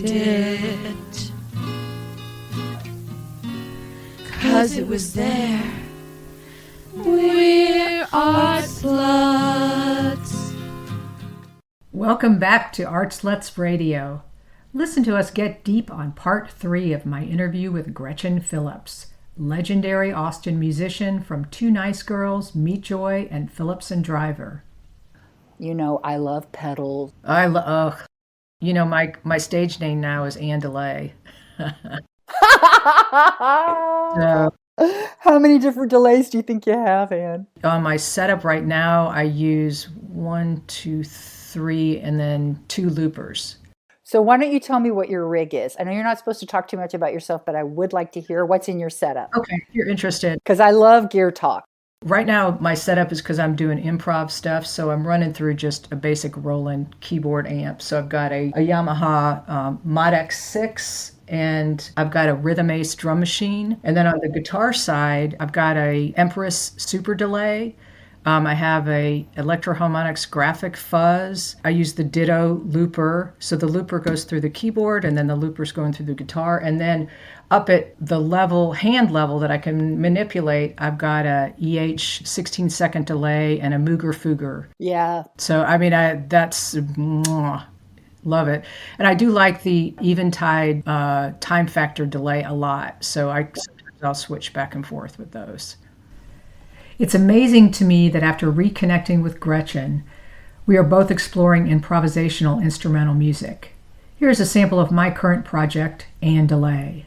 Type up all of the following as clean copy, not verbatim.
liked it, 'cause it was there. We're art sluts. Welcome back to Art Sluts Radio. Listen to us get deep on part 3 of my interview with Gretchen Phillips, legendary Austin musician from Two Nice Girls, Meet Joy, and Phillips and Driver. You know, I love pedals. You know, my stage name now is Ann Delay. How many different delays do you think you have, Ann? On my setup right now, I use 1, 2, 3, and then 2 loopers. So why don't you tell me what your rig is? I know you're not supposed to talk too much about yourself, but I would like to hear what's in your setup. Okay, if you're interested. Because I love gear talk. Right now, my setup is because I'm doing improv stuff, so I'm running through just a basic Roland keyboard amp. So I've got a Yamaha Mod X6, and I've got a Rhythm Ace drum machine. And then on the guitar side, I've got a Empress Super Delay. I have a Electro-Harmonix Graphic Fuzz. I use the Ditto looper. So the looper goes through the keyboard, and then the looper's going through the guitar. And then up at the level, hand level that I can manipulate, I've got a EH 16-second delay and a Mooger Fooger. Yeah. So, I mean, love it. And I do like the Eventide time factor delay a lot. So sometimes I'll switch back and forth with those. It's amazing to me that after reconnecting with Gretchen, we are both exploring improvisational instrumental music. Here's a sample of my current project, Ann Delay.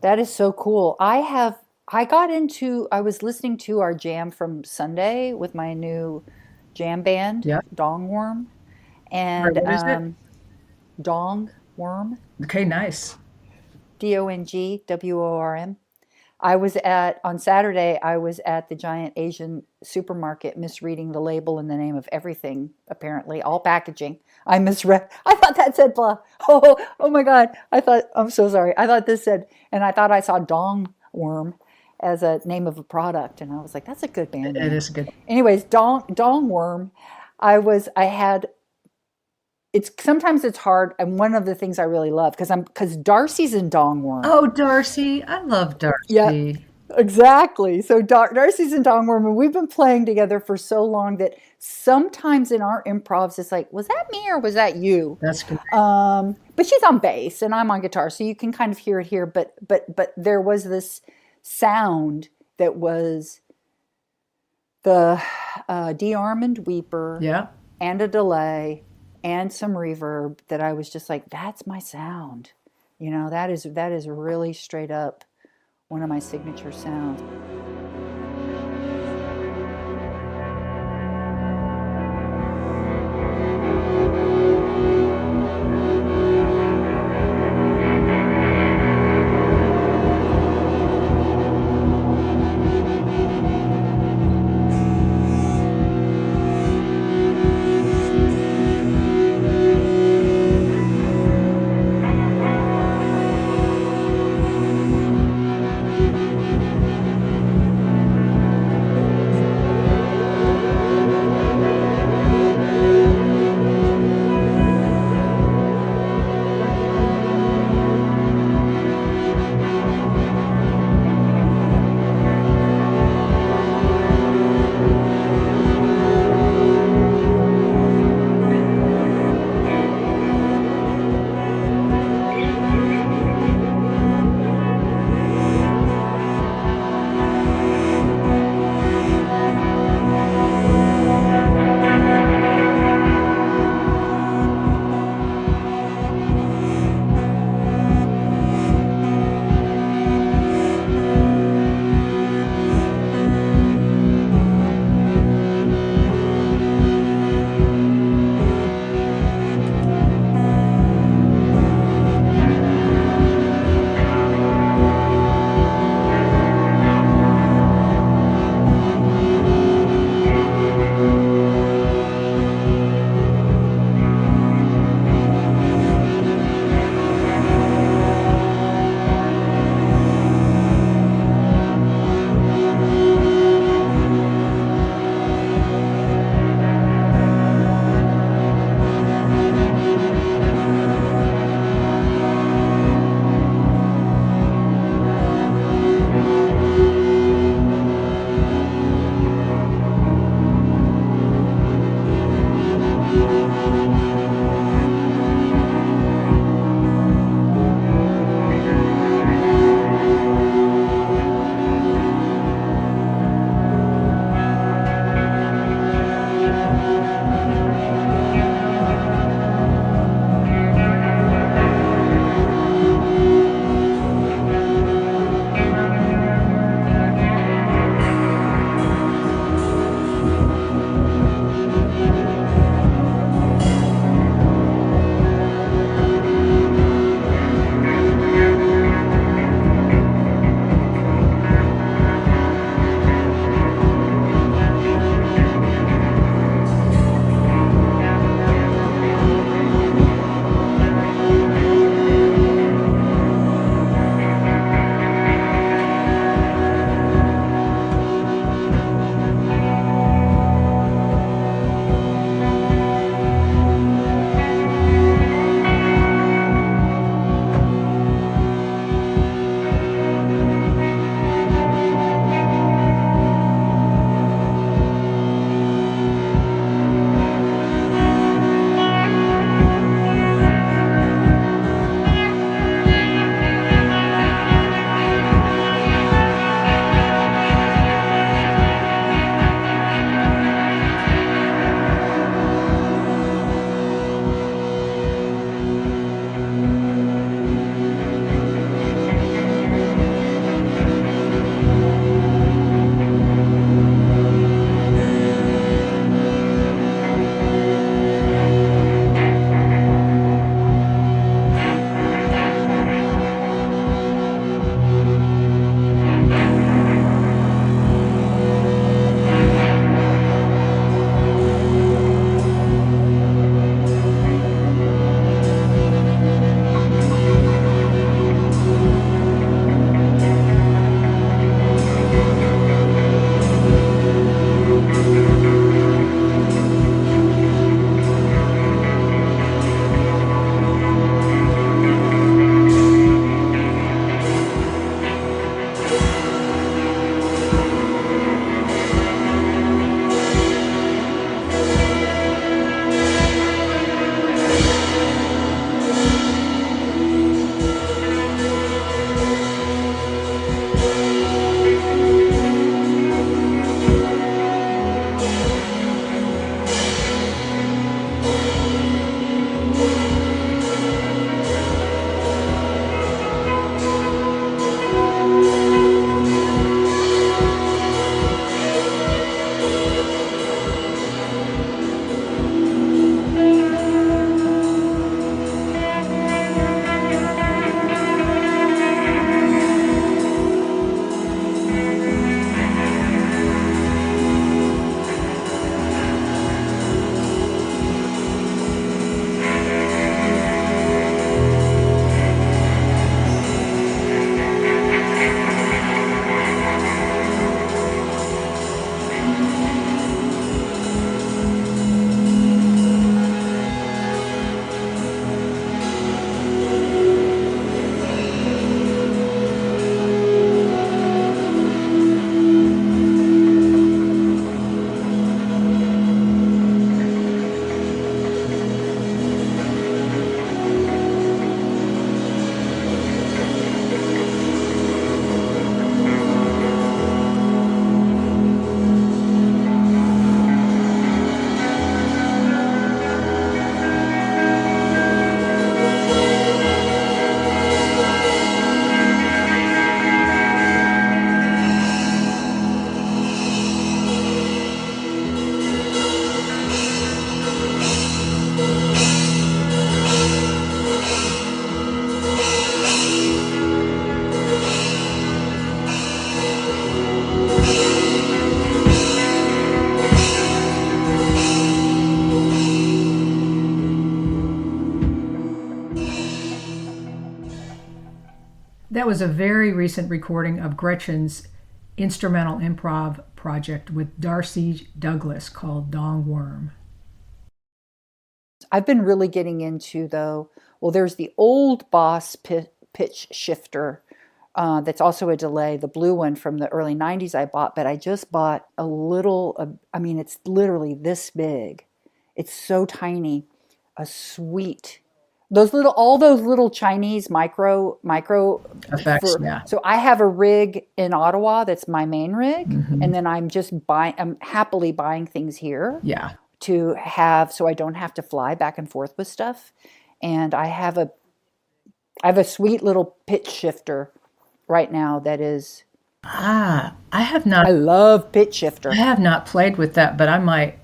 That is so cool. I was listening to our jam from Sunday with my new jam band, Yeah. Dong Worm, Or and what is it? Dong Worm, Okay, nice. DONGWORM. On Saturday, I was at the giant Asian supermarket misreading the label in the name of everything, apparently, all packaging. I misread. I thought that said blah. Oh my God. I'm so sorry. I thought this said, and I thought I saw Dong Worm as a name of a product. And I was like, that's a good band It name. is good. Anyways, Dong Worm. I had it's sometimes it's hard, and one of the things I really love because Darcy's in Dong Worm. Oh, Darcy. I love Yeah, Darcy. exactly. So Darcy's and Dong Worm, and we've been playing together for so long that sometimes in our improvs, it's like, was that me or was that you? That's good. But she's on bass and I'm on guitar, so you can kind of hear it here. But there was this sound that was the de-armand weeper Yeah. and a delay and some reverb that I was just like, that's my sound. That is really straight up one of my signature sounds. That was a very recent recording of Gretchen's instrumental improv project with Darcy Douglas called Dong Worm. I've been really getting into, though, well, there's the old Boss pitch shifter that's also a delay, the blue one from the early 90s I bought, but I just bought a little, it's literally this big. It's so tiny, a sweet. All those little Chinese micro Effects, yeah. So I have a rig in Ottawa that's my main rig, and then I'm happily buying things here. Yeah. To have, so I don't have to fly back and forth with stuff. And I have a sweet little pitch shifter right now that is. I have not. I love pitch shifter. I have not played with that, but I might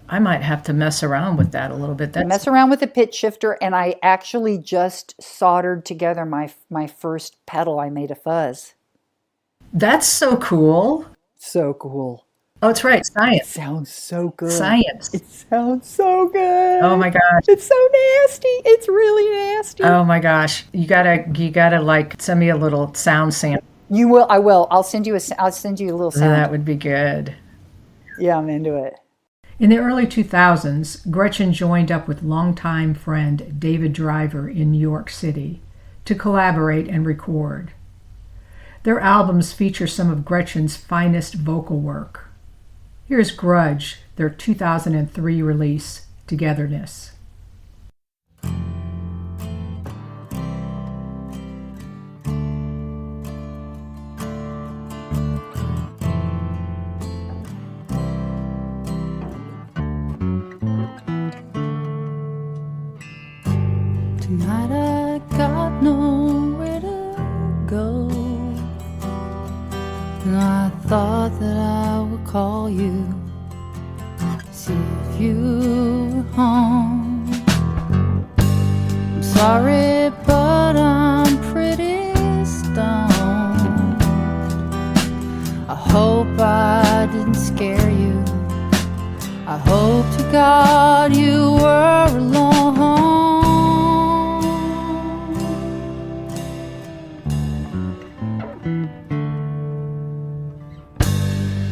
have to mess around with that a little bit. Mess around with the pitch shifter, and I actually just soldered together my first pedal. I made a fuzz. That's so cool. So cool. Oh, it's right. Science. It sounds so good. Science. It sounds so good. Oh my gosh. It's so nasty. It's really nasty. Oh my gosh. You gotta like send me a little sound sample. You will. I will. I'll send you a little sound. That would be good. Yeah, I'm into it. In the early 2000s, Gretchen joined up with longtime friend David Driver in New York City to collaborate and record. Their albums feature some of Gretchen's finest vocal work. Here's Grudge, their 2003 release, Togetherness. Tonight I got nowhere to go, and I thought that I would call you, see if you were home. I'm sorry, but I'm pretty stoned. I hope I didn't scare you. I hope to God you were alone.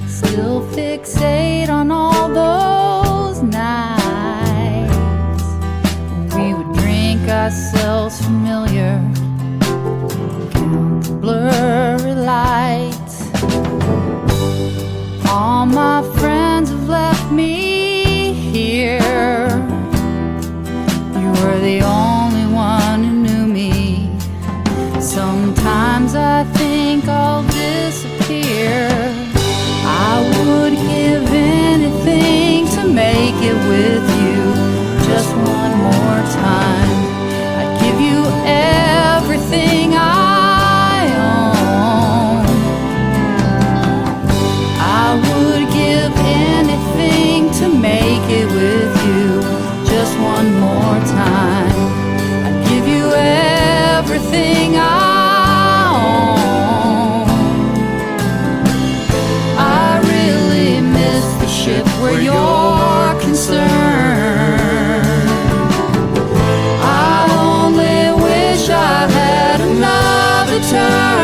Still fixate on all those nights when we would drink ourselves familiar, count the blurry lights. All my friends have left me here. You were the only one who knew me. Sometimes I think I'll disappear. I would give anything to make it with you just one more time. I'd give you everything I own. I would give anything to make it with you just one more time. I'd give you everything I where you're concerned. I only wish I had another turn.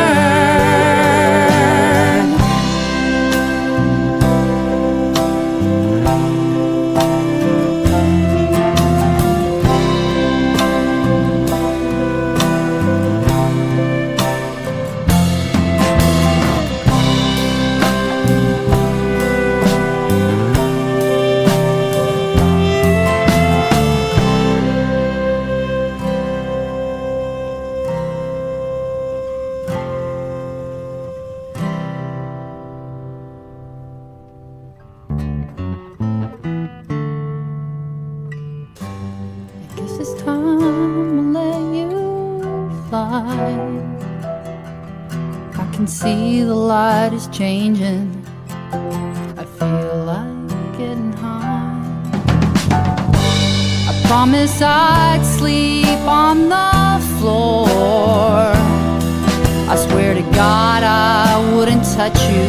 See the light is changing. I feel like getting high. I promise I'd sleep on the floor. I swear to God I wouldn't touch you.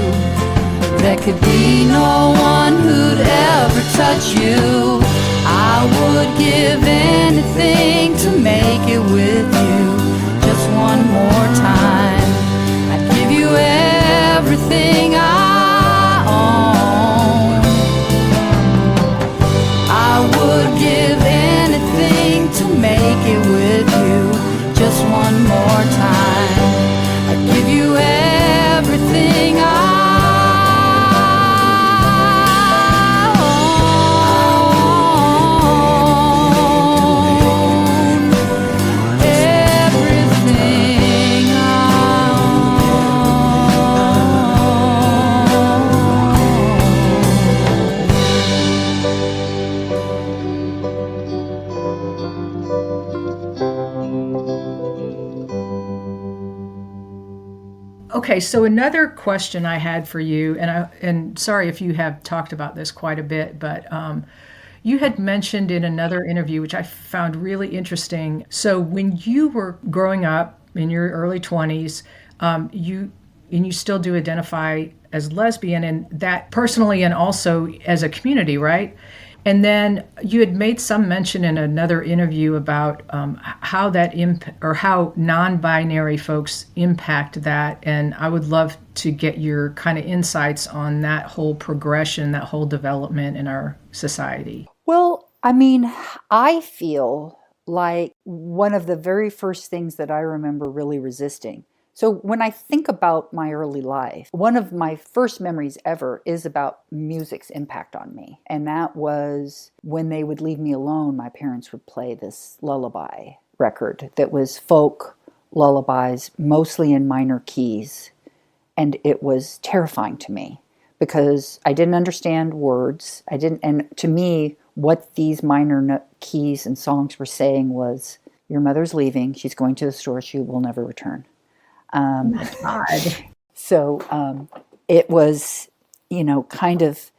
There could be no one who'd ever touch you. I would give anything to make it with you just one more time. Okay, so another question I had for you, and sorry if you have talked about this quite a bit, but you had mentioned in another interview, which I found really interesting. So when you were growing up in your early 20s, you still do identify as lesbian, and that personally and also as a community, right? And then you had made some mention in another interview about how that or how non-binary folks impact that, and I would love to get your kind of insights on that whole progression, that whole development in our society. Well, I mean, I feel like one of the very first things that I remember really resisting. So when I think about my early life, one of my first memories ever is about music's impact on me. And that was when they would leave me alone, my parents would play this lullaby record that was folk lullabies, mostly in minor keys. And it was terrifying to me because I didn't understand words. And to me, what these minor keys and songs were saying was, your mother's leaving, she's going to the store, she will never return. So it was, kind of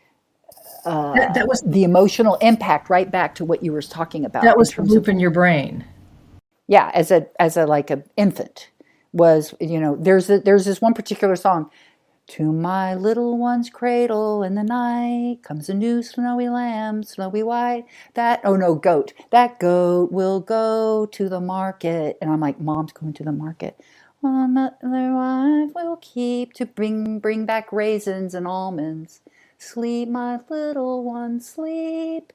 That was the emotional impact, right back to what you were talking about. that was the loop in your brain. Yeah, as a like an infant was, there's this one particular song. To my little one's cradle in the night comes a new snowy lamb, snowy white. Goat. That goat will go to the market. And I'm like, Mom's going to the market. Another wife will keep to bring back raisins and almonds. Sleep, my little one, sleep.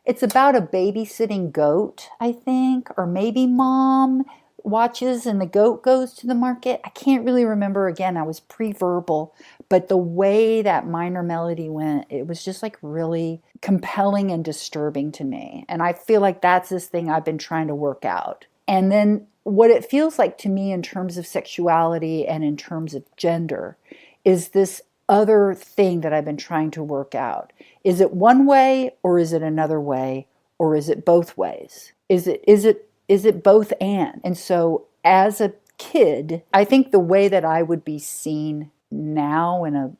It's about a babysitting goat, I think, or maybe mom watches and the goat goes to the market. I can't really remember. Again, I was pre-verbal, but the way that minor melody went, it was just like really compelling and disturbing to me. And I feel like that's this thing I've been trying to work out. And then what it feels like to me in terms of sexuality and in terms of gender is this other thing that I've been trying to work out. Is it one way or is it another way or is it both ways? Is it both and? And so as a kid, I think the way that I would be seen now in a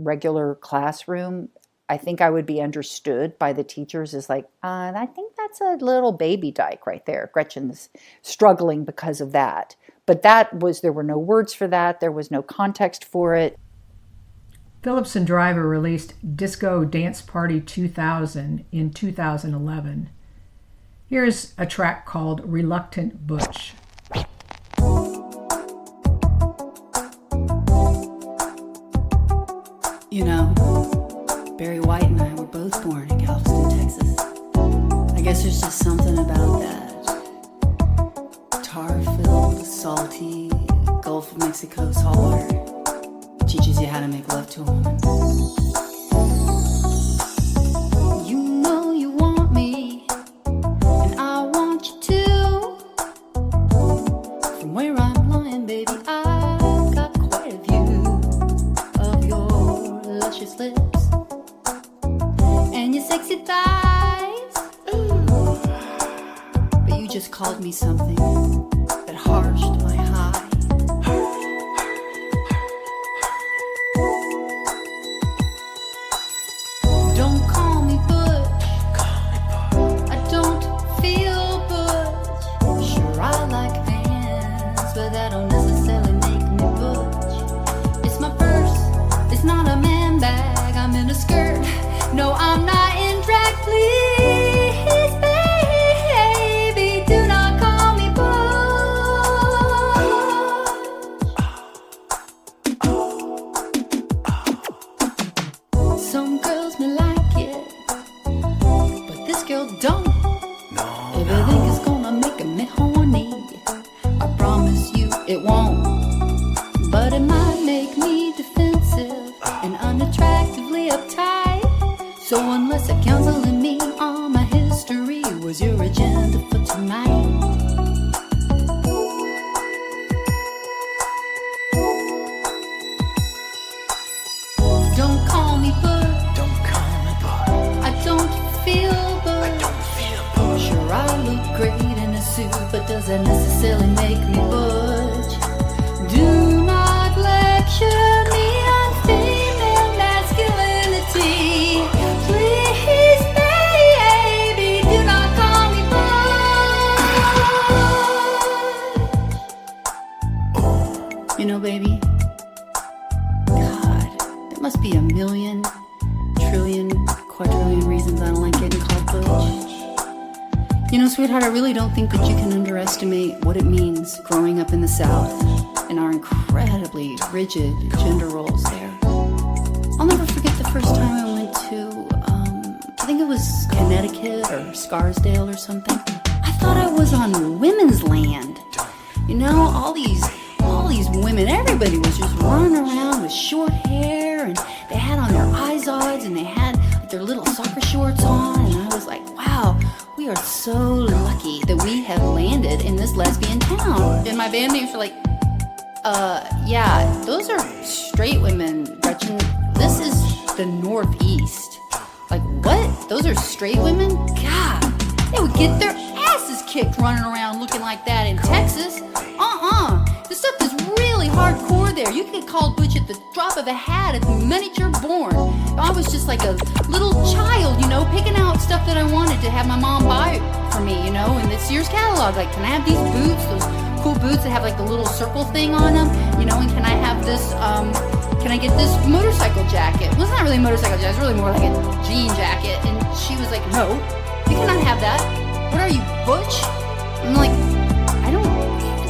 regular classroom, I think I would be understood by the teachers as like, I think that's a little baby dyke right there. Gretchen's struggling because of that. But there were no words for that. There was no context for it. Phillips and Driver released Disco Dance Party 2000 in 2011. Here's a track called Reluctant Butch. Barry White and I were both born in Galveston, Texas. I guess there's just something about that tar-filled, salty Gulf of Mexico saltwater. Teaches you how to make love to a woman. You know you want me, and I want you too. From where I'm lying, baby, I've got quite a view of your luscious lips and your sexy thighs. Ooh. But you just called me something that harshed my high. Don't call me butch. I don't feel butch. Sure, I like pants, but that don't necessarily make me butch. It's my purse, it's not a man bag. I'm in a skirt. No, I'm not in drag, please, baby. Do not call me butch. Some girls may like it, but this girl don't. No. Everything is gonna make me horny. I promise you it won't. But it might make me defensive and unattractively uptight. So unless you're counseling me on my history, was your agenda for tonight? Don't call me butch. Don't call me butch. I don't feel butch. I don't feel butch. Sure, I look great in a suit, but does that necessarily make me butch? Do not let reasons I don't like getting called butch. You know, sweetheart, I really don't think that you can underestimate what it means growing up in the South and our incredibly rigid gender roles there. I'll never forget the first time I went to, I think it was Connecticut or Scarsdale or something. I thought I was on women's land. You know, all these women, everybody was just running around with short hair, and they had on their Izods, and they had like, their little soccer shorts on, and I was like, wow, we are so lucky that we have landed in this lesbian town. And my band mates were like, yeah, those are straight women, Gretchen. This is the Northeast. Like, what? Those are straight women? God, they would get their asses kicked running around looking like that in Texas. This stuff is really hardcore there. You can get called butch at the drop of a hat at the minute you're born. I was just like a little child, you know, picking out stuff that I wanted to have my mom buy for me, you know, in this year's catalog. Like, can I have these boots, those cool boots that have like the little circle thing on them, you know, and can I have this, can I get this motorcycle jacket? Well, it's not really a motorcycle jacket, it's really more like a jean jacket. And she was like, no, you cannot have that. What are you, butch? I'm like,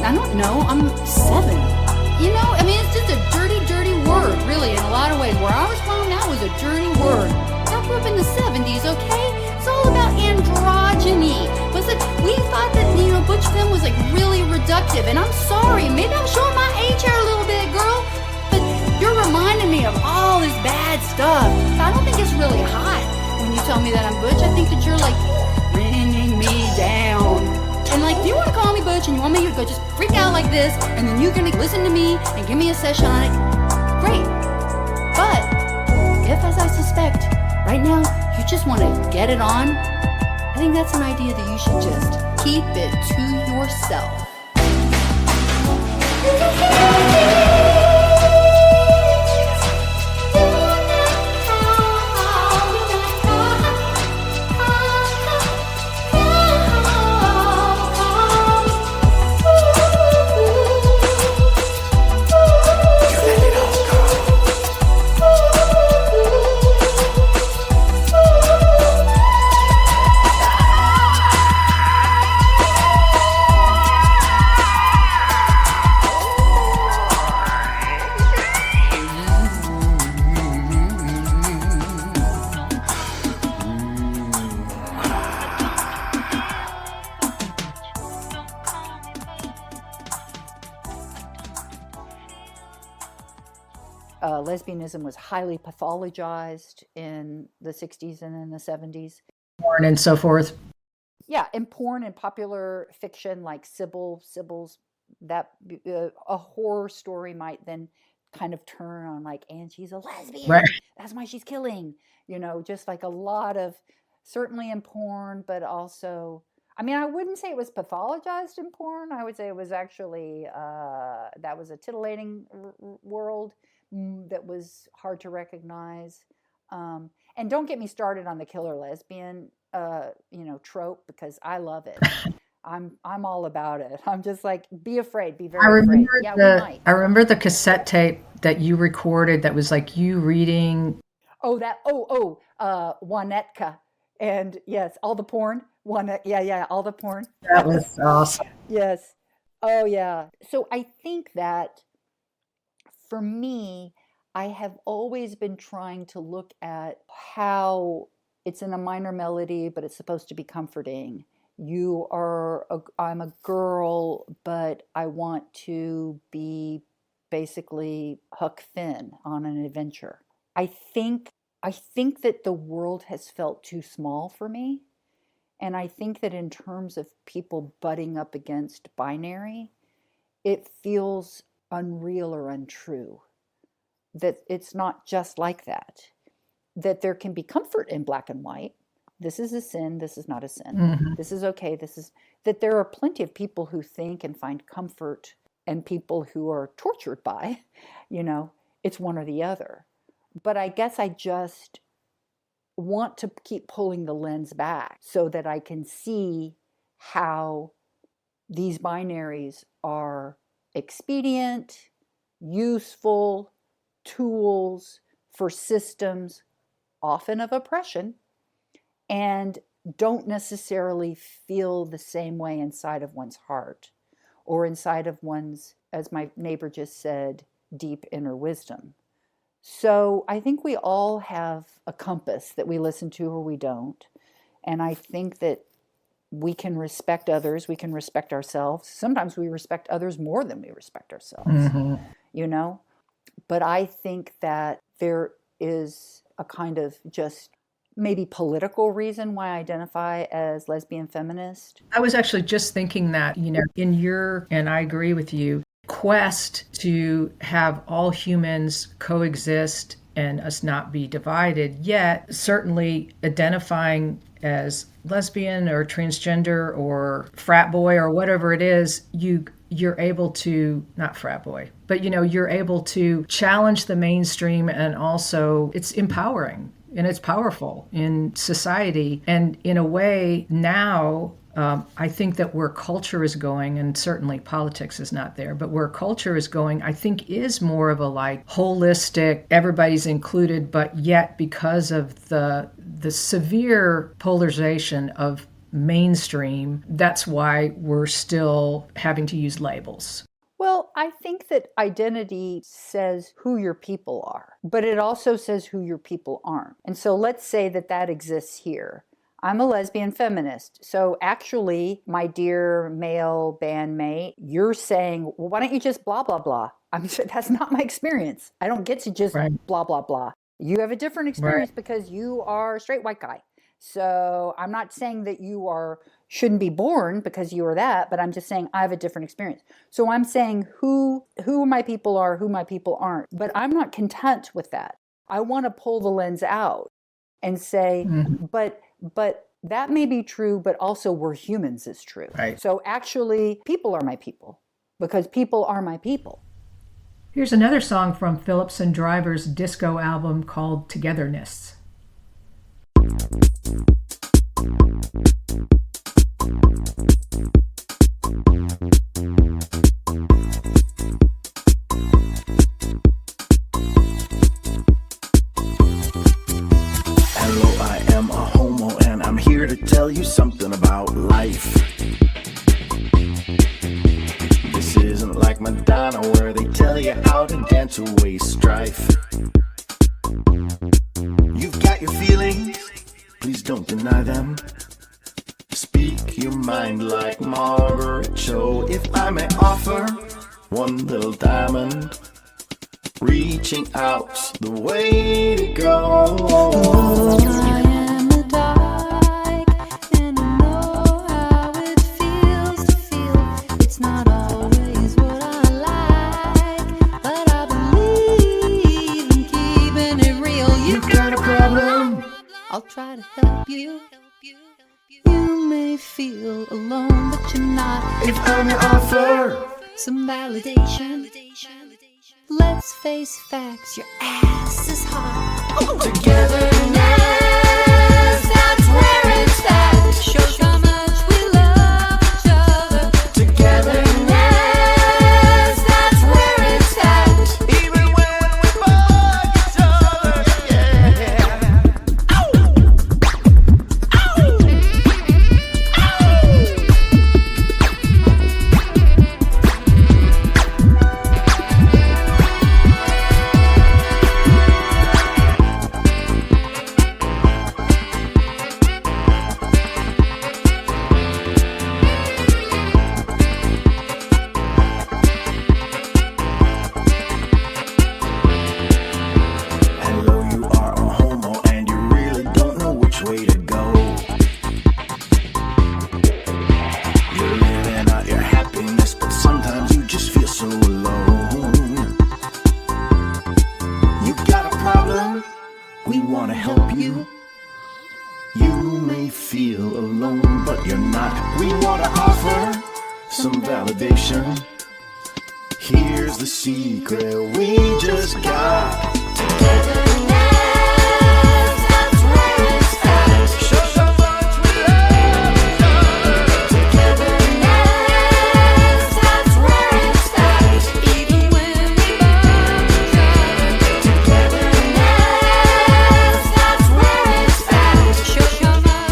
I don't know, I'm 7. You know, I mean, it's just a dirty, dirty word, really, in a lot of ways. Where I was from, that was a dirty word. I grew up in the 70s, okay? It's all about androgyny. We thought that, you know, butch femme was like really reductive, and I'm sorry, maybe I'm showing my age here a little bit, girl, but you're reminding me of all this bad stuff. I don't think it's really hot when you tell me that I'm butch. I think that you're like bringing me down. And like, do you want to call me butch and you want me to go just freak out like this, and then you're going to listen to me and give me a session on it? Great. But if, as I suspect, right now you just want to get it on, I think that's an idea that you should just keep it to yourself. Lesbianism was highly pathologized in the 60s and in the 70s. Porn and so forth. Yeah, in porn and popular fiction like Sybil's, that a horror story might then kind of turn on like, and she's a lesbian. Right. That's why she's killing. You know, just like a lot of, certainly in porn, but also, I mean, I wouldn't say it was pathologized in porn. I would say it was actually, that was a titillating world that was hard to recognize. And don't get me started on the killer lesbian, trope, because I love it. I'm all about it. I'm just like, be afraid, be very afraid. Yeah, we might. I remember the cassette tape that you recorded that was like you reading. Juanetka. And yes, all the porn. All the porn. That was awesome. Yes. Oh, yeah. So I think that for me, I have always been trying to look at how it's in a minor melody, but it's supposed to be comforting. I'm a girl, but I want to be basically Huck Finn on an adventure. I think that the world has felt too small for me. And I think that in terms of people butting up against binary, it feels unreal or untrue. That it's not just like that. That there can be comfort in black and white. This is a sin, this is not a sin. Mm-hmm. This is okay, that there are plenty of people who think and find comfort, and people who are tortured by, it's one or the other. But I guess I just want to keep pulling the lens back so that I can see how these binaries are expedient, useful tools for systems, often of oppression, and don't necessarily feel the same way inside of one's heart or inside of one's, as my neighbor just said, deep inner wisdom. So I think we all have a compass that we listen to or we don't. And I think that we can respect others, we can respect ourselves. Sometimes we respect others more than we respect ourselves, you know? But I think that there is a kind of just maybe political reason why I identify as lesbian feminist. I was actually just thinking that, in your, and I agree with you, quest to have all humans coexist and us not be divided, yet certainly identifying as lesbian or transgender or frat boy or whatever it is, you're able to, not frat boy, but you're able to challenge the mainstream, and also it's empowering and it's powerful in society. And in a way now, I think that where culture is going, and certainly politics is not there, but where culture is going, I think is more of a like holistic, everybody's included, but yet because of the severe polarization of mainstream, that's why we're still having to use labels. Well, I think that identity says who your people are, but it also says who your people aren't. And so let's say that exists here. I'm a lesbian feminist. So actually, my dear male bandmate, you're saying, well, why don't you just blah, blah, blah? That's not my experience. I don't get to just blah, blah, blah. You have a different experience because you are a straight white guy. So I'm not saying that you shouldn't be born because you are that, but I'm just saying I have a different experience. So I'm saying who my people are, who my people aren't. But I'm not content with that. I want to pull the lens out and say, but that may be true, but also we're humans is true. Right. So actually, people are my people because people are my people. Here's another song from Phillips and Driver's disco album called Togetherness. Hello, I am a homo and I'm here to tell you something about life. This isn't like Madonna where they tell you how to dance away strife. You've got your feelings, please don't deny them. Speak your mind like Margaret Cho. If I may offer one little diamond, reaching out's the way to go. I am a dyke, and I know how it feels to feel it's not always what I like, but I believe in keeping it real. You've got a problem, I'll try to help you. You may feel alone, but you're not. if I may offer Some validation. Let's face facts, your ass is hot. Togetherness, that's where it's at. Shows how much we love each other. Togetherness, that's where it's at. even when we bug each other, yeah. Hello, you are a homo and you really don't know which way to go. You're living out your happiness, but sometimes you just feel so alone. You got a problem, we want to help you. You may feel alone, but you're not. We want to offer some validation. Here's the secret we just got. Togetherness, that's where it's at. Show how much we love each other. Togetherness, that's where it's at. Even when we bug each other. Togetherness, that's where it's at. Shows how much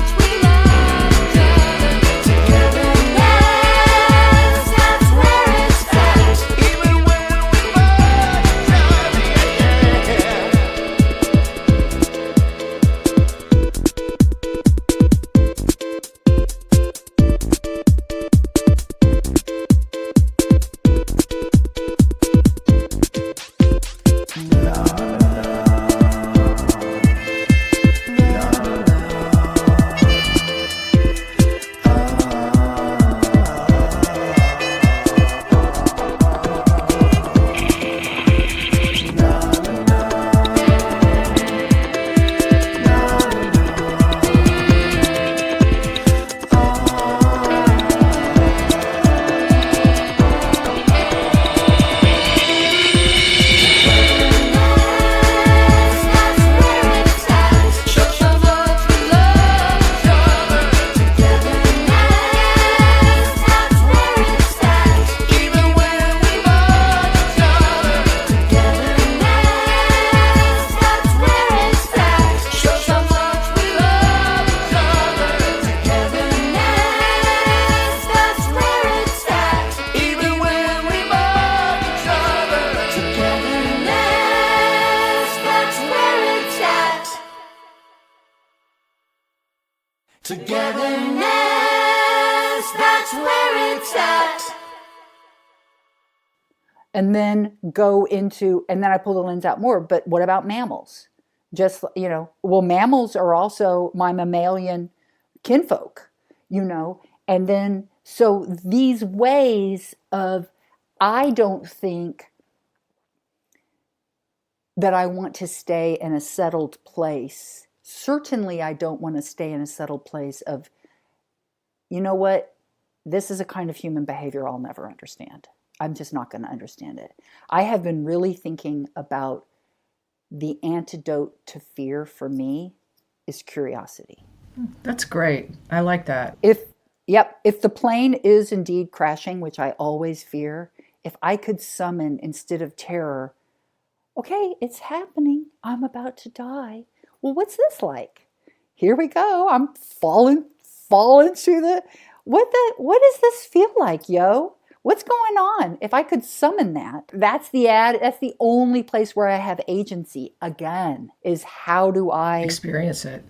Togetherness, that's where it's at. And then go into, and then I pull the lens out more, but what about mammals? Just, well, mammals are also my mammalian kinfolk, and then, so these ways of, I don't think that I want to stay in a settled place. Certainly, I don't want to stay in a settled place of, you know what, this is a kind of human behavior I'll never understand. I'm just not going to understand it. I have been really thinking about the antidote to fear for me is curiosity. That's great. I like that. If the plane is indeed crashing, which I always fear, if I could summon instead of terror, okay, it's happening. I'm about to die. Well, what's this like? Here we go. I'm falling through the, what does this feel like, yo? What's going on? If I could summon that, that's the only place where I have agency again, is how do I experience it,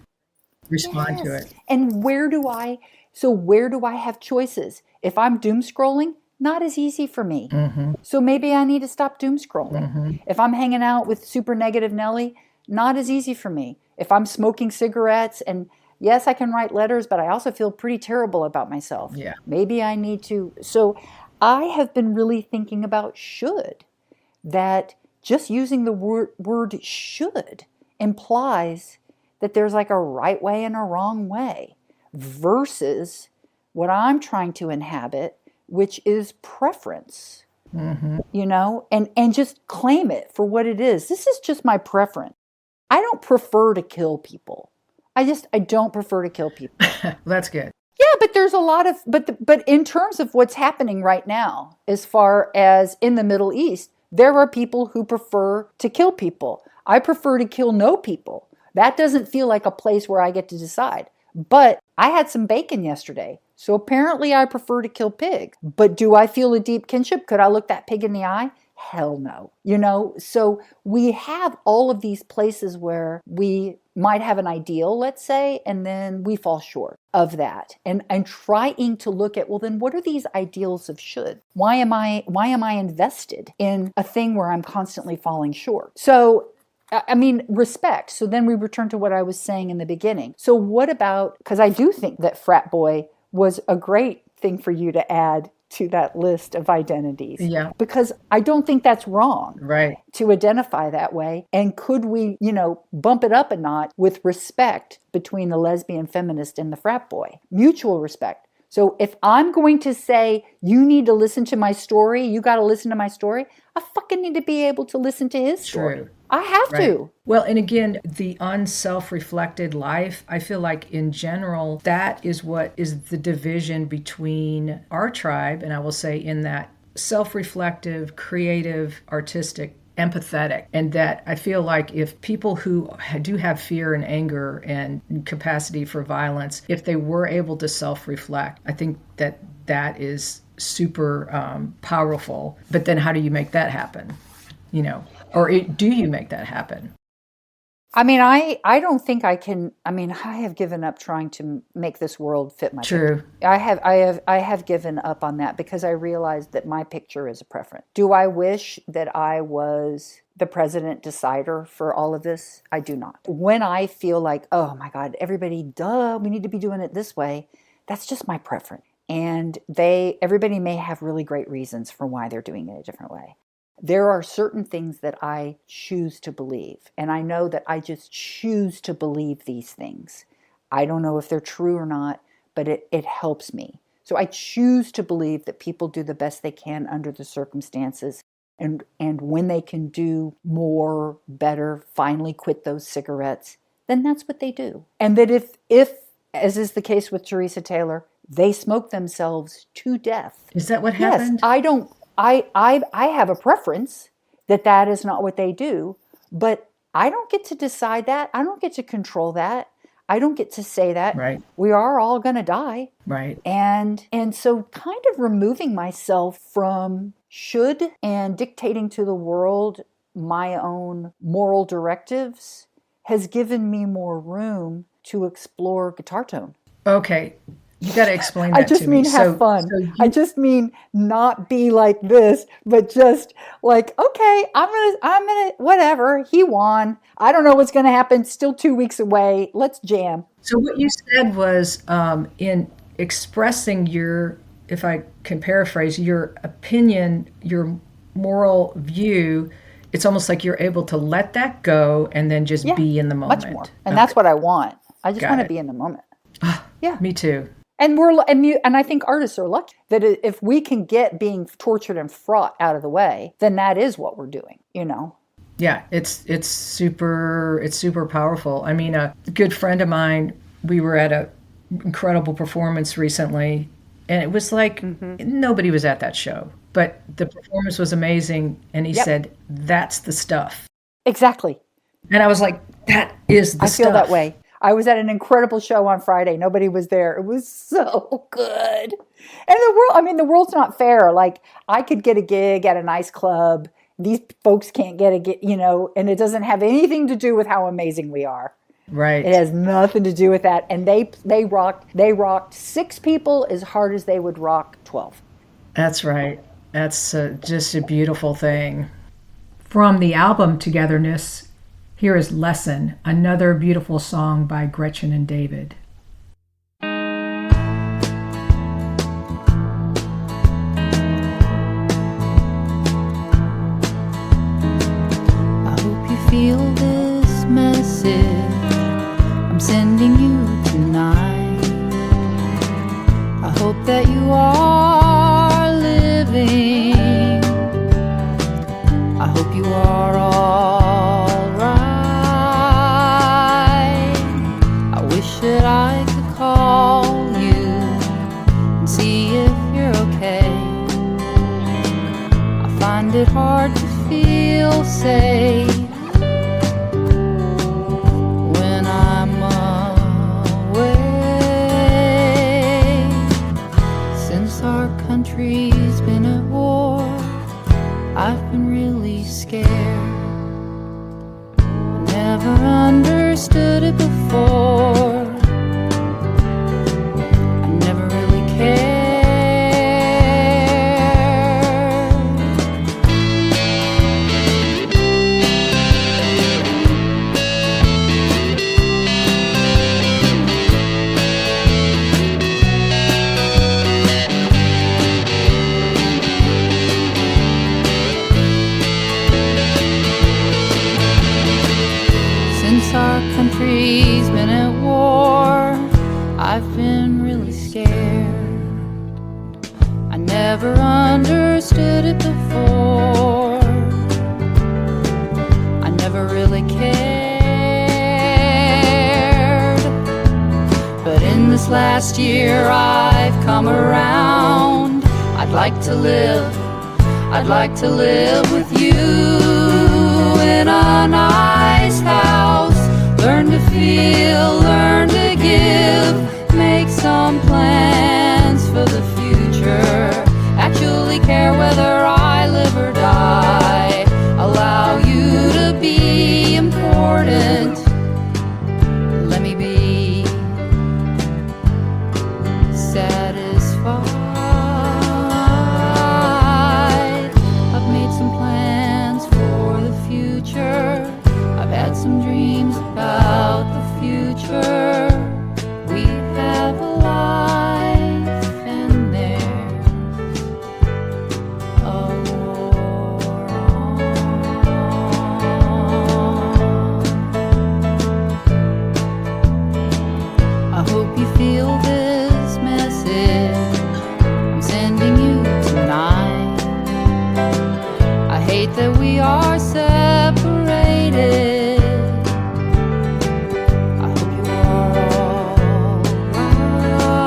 respond to it. And where do I have choices? If I'm doom scrolling, not as easy for me. Mm-hmm. So maybe I need to stop doom scrolling. Mm-hmm. If I'm hanging out with super negative Nelly, not as easy for me. If I'm smoking cigarettes, and yes, I can write letters, but I also feel pretty terrible about myself. Yeah. Maybe I need to. So I have been really thinking about should. That just using the word should implies that there's like a right way and a wrong way versus what I'm trying to inhabit, which is preference, Mm-hmm. and just claim it for what it is. This is just my preference. I don't prefer to kill people. I don't prefer to kill people. That's good. Yeah, but there's a lot of, but in terms of what's happening right now, as far as in the Middle East, there are people who prefer to kill people. I prefer to kill no people. That doesn't feel like a place where I get to decide. But I had some bacon yesterday, so apparently I prefer to kill pigs. But do I feel a deep kinship? Could I look that pig in the eye? Hell no. So we have all of these places where we might have an ideal, let's say, and then we fall short of that. And trying to look at, well, then what are these ideals of should? Why am I invested in a thing where I'm constantly falling short? So respect. So then we return to what I was saying in the beginning. So what about, because I do think that frat boy was a great thing for you to add to that list of identities. Yeah. Because I don't think that's wrong. Right. To identify that way. And could we, bump it up a notch with respect between the lesbian feminist and the frat boy? Mutual respect. So if I'm going to say, you need to listen to my story, you got to listen to my story, I fucking need to be able to listen to his story. True. I have to. Well, and again, the unself-reflected life, I feel like in general, that is what is the division between our tribe, and I will say in that self-reflective, creative, artistic, empathetic, and that I feel like if people who do have fear and anger and capacity for violence, if they were able to self-reflect, I think that is super powerful. But then how do you make that happen? Or do you make that happen? I don't think I can. I have given up trying to make this world fit my picture. I have given up on that because I realized that my picture is a preference. Do I wish that I was the president decider for all of this? I do not. When I feel like, oh my God, everybody, we need to be doing it this way, that's just my preference. And everybody may have really great reasons for why they're doing it a different way. There are certain things that I choose to believe, and I know that I just choose to believe these things. I don't know if they're true or not, but it helps me. So I choose to believe that people do the best they can under the circumstances, and when they can do more, better, finally quit those cigarettes, then that's what they do. And that if as is the case with Teresa Taylor, they smoke themselves to death. Is that what happened? Yes, I have a preference that is not what they do, but I don't get to decide that. I don't get to control that. I don't get to say that. Right. We are all going to die. Right. And so kind of removing myself from should and dictating to the world my own moral directives has given me more room to explore guitar tone. Okay. You got to explain I that just to mean me. have fun. I just mean not be like this, but just like, okay, I'm gonna, whatever. He won. I don't know what's gonna happen. Still 2 weeks away. Let's jam. So what you said was in expressing your, if I can paraphrase, your opinion, your moral view, it's almost like you're able to let that go and then just Yeah, be in the moment. much more. And that's what I want. I just Got want to it. be in the moment. Yeah. Me too. And I think artists are lucky that if we can get being tortured and fraught out of the way, then that is what we're doing, you know. Yeah, it's super powerful. I mean, a good friend of mine, we were at a incredible performance recently, and it was like nobody was at that show, but the performance was amazing, and he said, "That's the stuff." Exactly. And I was like, "That is the I stuff." feel that way. I was at an incredible show on Friday. Nobody was there. It was so good. And the world's not fair. Like, I could get a gig at a nice club. These folks can't get a gig, you know, and it doesn't have anything to do with how amazing we are. Right. It has nothing to do with that. And they rocked 6 people as hard as they would rock 12. That's right. That's just a beautiful thing. From the album Togetherness, here is Lesson, another beautiful song by Gretchen and David. I hope you feel this message I'm sending you tonight. I hope that you are living. I hope you are all right. I wish that I could call you and see if you're okay. I find it hard to feel safe when I'm away. Since our country's been at war, I've been really scared. I never understood it before. I never really cared. Since our country's been at war, I've been really scared. I never understood it before. I never really cared. But in this last year I've come around. I'd like to live with you in a nice house. Learn to feel, learn to give, make some plans for the future. Actually care whether I live or die. Allow you to be important. Let me be satisfied. I've made some plans for the future. I've had some dreams about the future. We have a life and there's a war on. I hope you feel this message I'm sending you tonight. I hate that we are separated. I hope you are alright.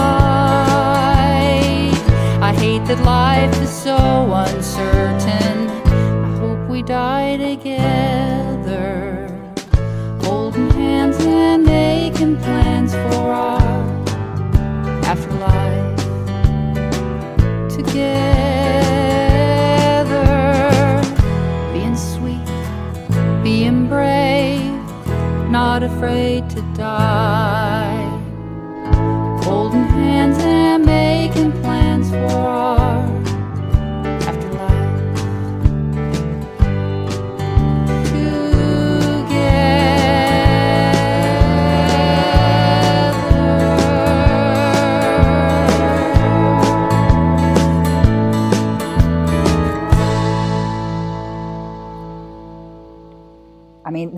I hate that life is so uncertain. I hope we die together, holding hands and making plans for our afterlife together. Being sweet, being brave, not afraid to die.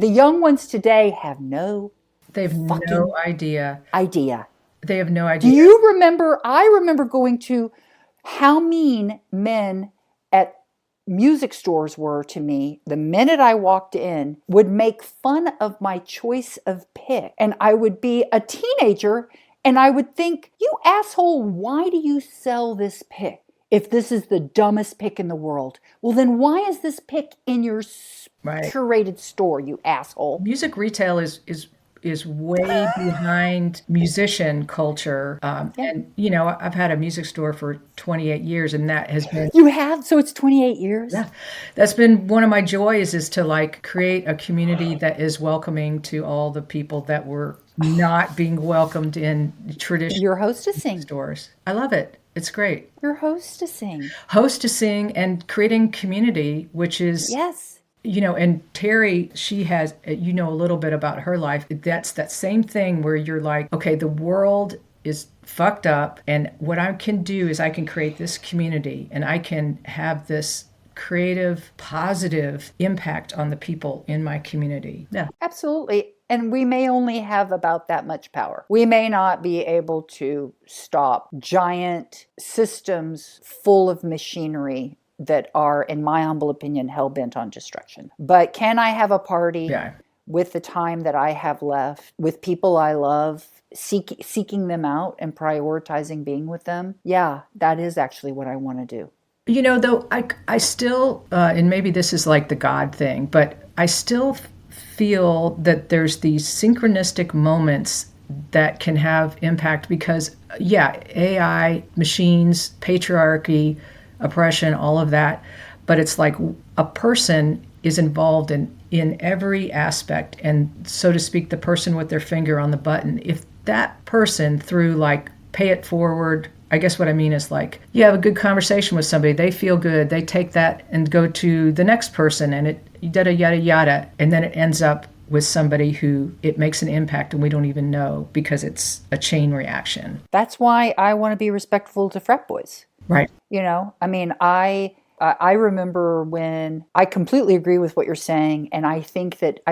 young ones today have no They have no idea. idea. They have no Do idea. you remember? I remember going to how mean men at music stores were to me the minute I walked in, would make fun of my choice of pick. And I would be a teenager and I would think, you asshole, why do you sell this pick? If this is the dumbest pick in the world, well, then why is this pick in your curated store, you asshole? Music retail is way behind musician culture. And, you know, I've had a music store for 28 years and that has been... You have? So it's 28 years? Yeah. That's been one of my joys, is to like create a community that is welcoming to all the people that were not being welcomed in traditional You're hostessing stores. I love it. It's great. You're hostessing. Hostessing and creating community, which is... Yes. You know, and Terry, she has, you know, a little bit about her life. That's that same thing where you're like, okay, the world is fucked up. And what I can do is I can create this community and I can have this creative, positive impact on the people in my community. Yeah. Absolutely. And we may only have about that much power. We may not be able to stop giant systems full of machinery that are, in my humble opinion, hell-bent on destruction. But can I have a party with the time that I have left, with people I love, seeking them out and prioritizing being with them? Yeah, that is actually what I want to do. You know, though, I still, and maybe this is like the God thing, but I still feel that there's these synchronistic moments that can have impact because, AI, machines, patriarchy, oppression, all of that. But it's like a person is involved in every aspect. And so to speak, the person with their finger on the button, if that person through like pay it forward, I guess what I mean is like, you have a good conversation with somebody, they feel good, they take that and go to the next person and it yada, yada, yada. And then it ends up with somebody who it makes an impact and we don't even know because it's a chain reaction. That's why I want to be respectful to frat boys. Right. You know, I mean, I remember when I completely agree with what you're saying. And I think that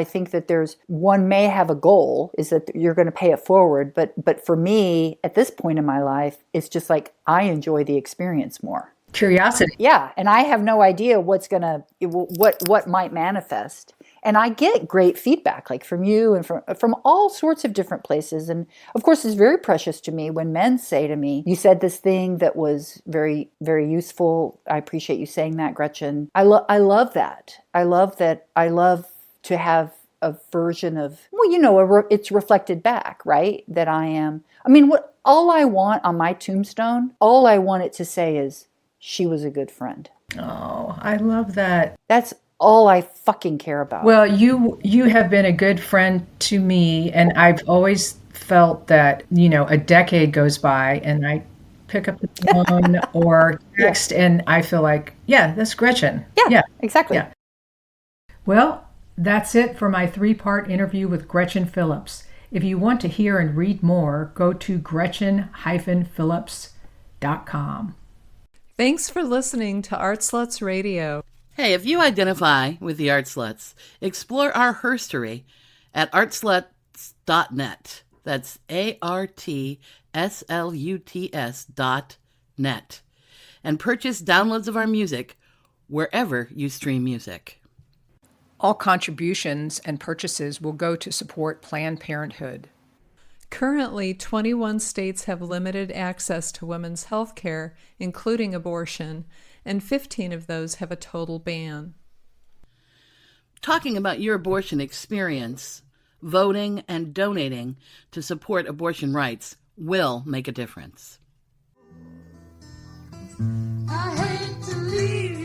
there's one may have a goal is that you're going to pay it forward. But for me, at this point in my life, it's just like, I enjoy the experience more. Curiosity. Yeah. And I have no idea what might manifest. And I get great feedback, like from you and from all sorts of different places. And of course, it's very precious to me when men say to me, you said this thing that was very, very useful. I appreciate you saying that, Gretchen. I love that. I love that. I love to have a version of, well, you know, it's reflected back, right? That I am. I mean, all I want on my tombstone, all I want it to say is, she was a good friend. Oh, I love that. That's all I fucking care about. Well, you have been a good friend to me, and I've always felt that, you know, a decade goes by and I pick up the phone or text and I feel like, yeah, that's Gretchen. Yeah, exactly. Yeah. Well, that's it for my 3-part interview with Gretchen Phillips. If you want to hear and read more, go to Gretchen-Phillips.com. Thanks for listening to Art Sluts Radio. Hey, if you identify with the Art Sluts, explore our herstory at artsluts.net. That's ARTSLUTS.net. And purchase downloads of our music wherever you stream music. All contributions and purchases will go to support Planned Parenthood. Currently, 21 states have limited access to women's health care, including abortion, and 15 of those have a total ban. Talking about your abortion experience, voting, and donating to support abortion rights will make a difference. I hate to leave